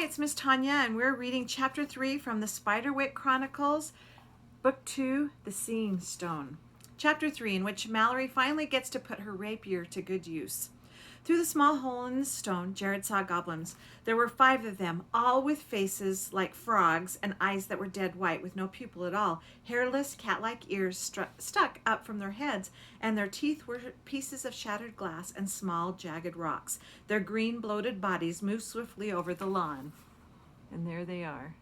Hi, it's Miss Tanya, and we're reading Chapter 3 from the Spiderwick Chronicles, Book 2, The Seeing Stone. Chapter 3, in which Mallory finally gets to put her rapier to good use. Through the small hole in the stone, Jared saw goblins. There were 5 of them, all with faces like frogs and eyes that were dead white with no pupil at all, hairless, cat-like ears stuck up from their heads, and their teeth were pieces of shattered glass and small, jagged rocks. Their green, bloated bodies moved swiftly over the lawn. And there they are.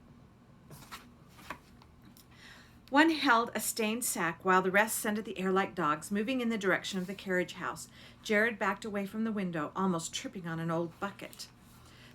One held a stained sack while the rest scented the air like dogs, moving in the direction of the carriage house. Jared backed away from the window, almost tripping on an old bucket.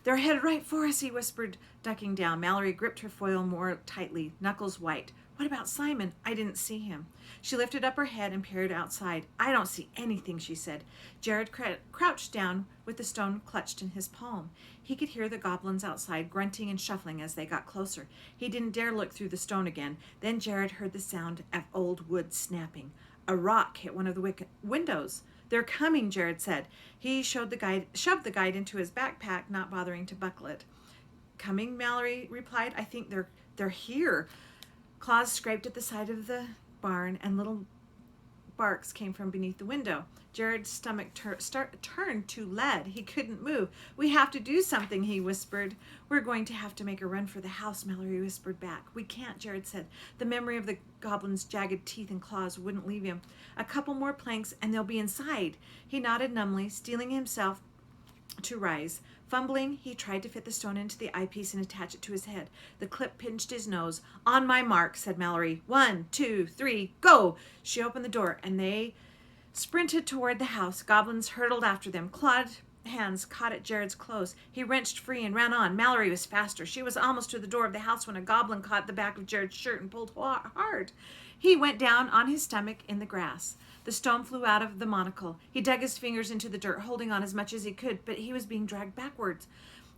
"They're headed right for us," he whispered, ducking down. Mallory gripped her foil more tightly, knuckles white. "What about Simon? I didn't see him." She lifted up her head and peered outside. "I don't see anything," she said. Jared crouched down with the stone clutched in his palm. He could hear the goblins outside grunting and shuffling as they got closer. He didn't dare look through the stone again. Then Jared heard the sound of old wood snapping. A rock hit one of the windows. "They're coming," Jared said. He shoved the guide into his backpack, not bothering to buckle it. "Coming," Mallory replied. "I think they're here." Claws scraped at the side of the barn, and little barks came from beneath the window. Jared's stomach turned to lead. He couldn't move. "We have to do something," he whispered. "We're going to have to make a run for the house," Mallory whispered back. "We can't," Jared said. The memory of the goblin's jagged teeth and claws wouldn't leave him. "A couple more planks and they'll be inside." He nodded numbly, steeling himself to rise. Fumbling, he tried to fit the stone into the eyepiece and attach it to his head. The clip pinched his nose. "On my mark," said Mallory. 1, 2, 3, go! She opened the door, and they sprinted toward the house. Goblins hurtled after them. Clawed hands caught at Jared's clothes. He wrenched free and ran on. Mallory was faster. She was almost to the door of the house when a goblin caught the back of Jared's shirt and pulled hard. He went down on his stomach in the grass. The stone flew out of the monocle. He dug his fingers into the dirt, holding on as much as he could, but he was being dragged backwards.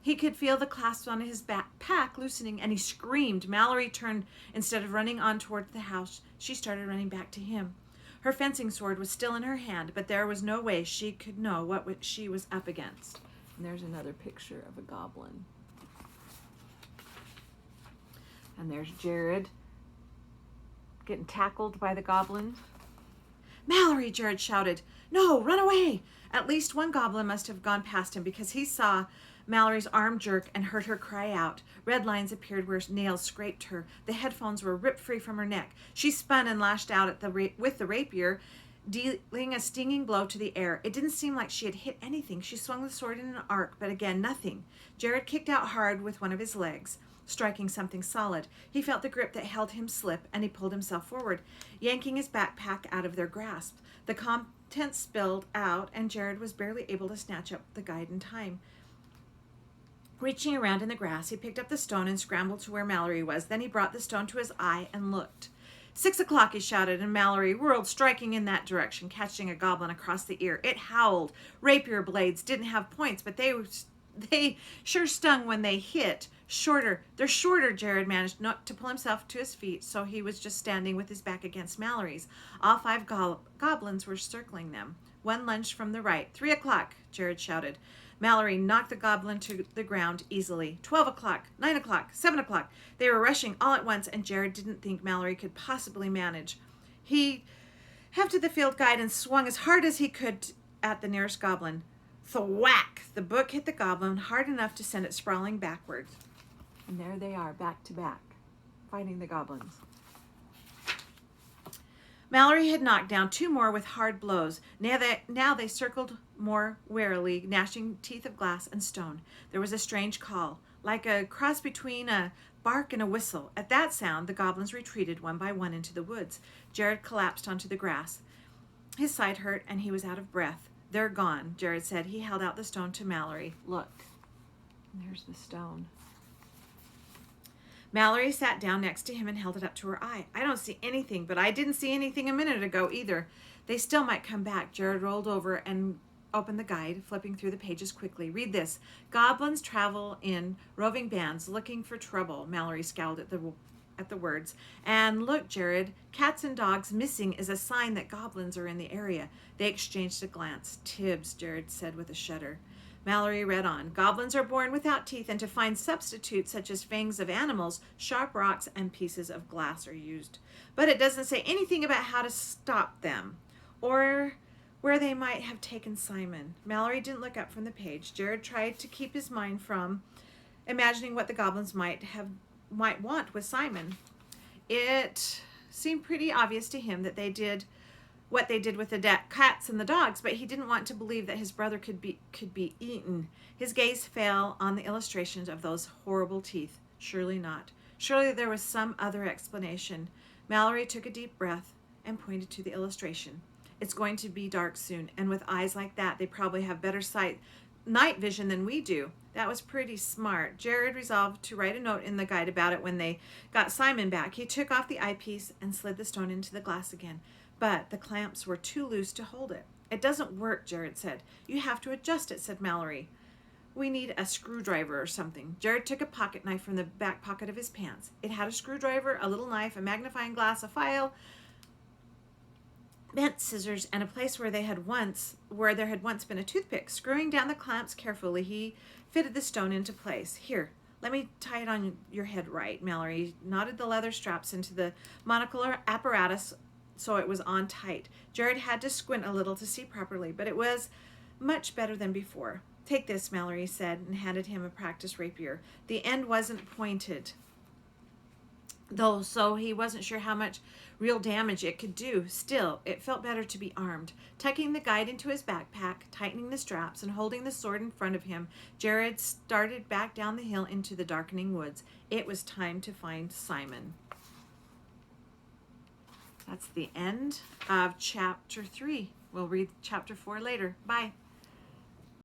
He could feel the clasps on his backpack loosening, and he screamed. Mallory turned. Instead of running on toward the house, she started running back to him. Her fencing sword was still in her hand, but there was no way she could know what she was up against. And there's another picture of a goblin. And there's Jared getting tackled by the goblin. "Mallory!" Jared shouted. "No, run away!" At least one goblin must have gone past him, because he saw Mallory's arm jerk and heard her cry out. Red lines appeared where nails scraped her. The headphones were ripped free from her neck. She spun and lashed out with the rapier, dealing a stinging blow to the air. It didn't seem like she had hit anything. She swung the sword in an arc, but again, nothing. Jared kicked out hard with one of his legs, striking something solid. He felt the grip that held him slip, and he pulled himself forward, yanking his backpack out of their grasp. The contents spilled out, and Jared was barely able to snatch up the guide in time. Reaching around in the grass, he picked up the stone and scrambled to where Mallory was. Then he brought the stone to his eye and looked. 6 o'clock, he shouted, and Mallory whirled, striking in that direction, catching a goblin across the ear. It howled. Rapier blades didn't have points, but they sure stung when they hit. They're shorter, Jared managed not to pull himself to his feet, so he was just standing with his back against Mallory's. All 5 goblins were circling them. One lunged from the right. 3 o'clock, Jared shouted. Mallory knocked the goblin to the ground easily. 12 o'clock, 9 o'clock, 7 o'clock. They were rushing all at once, and Jared didn't think Mallory could possibly manage. He hefted the field guide and swung as hard as he could at the nearest goblin. Thwack! The book hit the goblin hard enough to send it sprawling backward. And there they are, back to back, fighting the goblins. Mallory had knocked down 2 more with hard blows. Now they circled more warily, gnashing teeth of glass and stone. There was a strange call, like a cross between a bark and a whistle. At that sound, the goblins retreated one by one into the woods. Jared collapsed onto the grass. His side hurt, and he was out of breath. "They're gone," Jared said. He held out the stone to Mallory. "Look." And there's the stone. Mallory sat down next to him and held it up to her eye. "I don't see anything, but I didn't see anything a minute ago either. They still might come back." Jared rolled over and opened the guide, flipping through the pages quickly. "Read this. Goblins travel in roving bands looking for trouble." Mallory scowled at the words. "And look, Jared, cats and dogs missing is a sign that goblins are in the area." They exchanged a glance. "Tibbs," Jared said with a shudder. Mallory read on. Goblins are born without teeth, and to find substitutes such as fangs of animals, sharp rocks, and pieces of glass are used. But it doesn't say anything about how to stop them or where they might have taken Simon. Mallory didn't look up from the page. Jared tried to keep his mind from imagining what the goblins might want with Simon. It seemed pretty obvious to him that they did what they did with the cats and the dogs, but he didn't want to believe that his brother could be eaten. His gaze fell on the illustrations of those horrible teeth. Surely not. Surely there was some other explanation. Mallory took a deep breath and pointed to the illustration. It's going to be dark soon, and with eyes like that, they probably have better night vision than we do. That was pretty smart. Jared resolved to write a note in the guide about it when they got Simon back. He took off the eyepiece and slid the stone into the glass again. But the clamps were too loose to hold it. It doesn't work, Jared said. You have to adjust it, said Mallory. We need a screwdriver or something. Jared took a pocket knife from the back pocket of his pants. It had a screwdriver, a little knife, a magnifying glass, a file, bent scissors, and a place where there had once been a toothpick. Screwing down the clamps carefully, he fitted the stone into place. Here, let me tie it on your head right. Mallory knotted the leather straps into the monocular apparatus so it was on tight. Jared had to squint a little to see properly, but it was much better than before. Take this, Mallory said, and handed him a practice rapier. The end wasn't pointed, though, so he wasn't sure how much real damage it could do. Still, it felt better to be armed. Tucking the guide into his backpack, tightening the straps, and holding the sword in front of him, Jared started back down the hill into the darkening woods. It was time to find Simon. That's the end of chapter 3. We'll read chapter 4 later. Bye.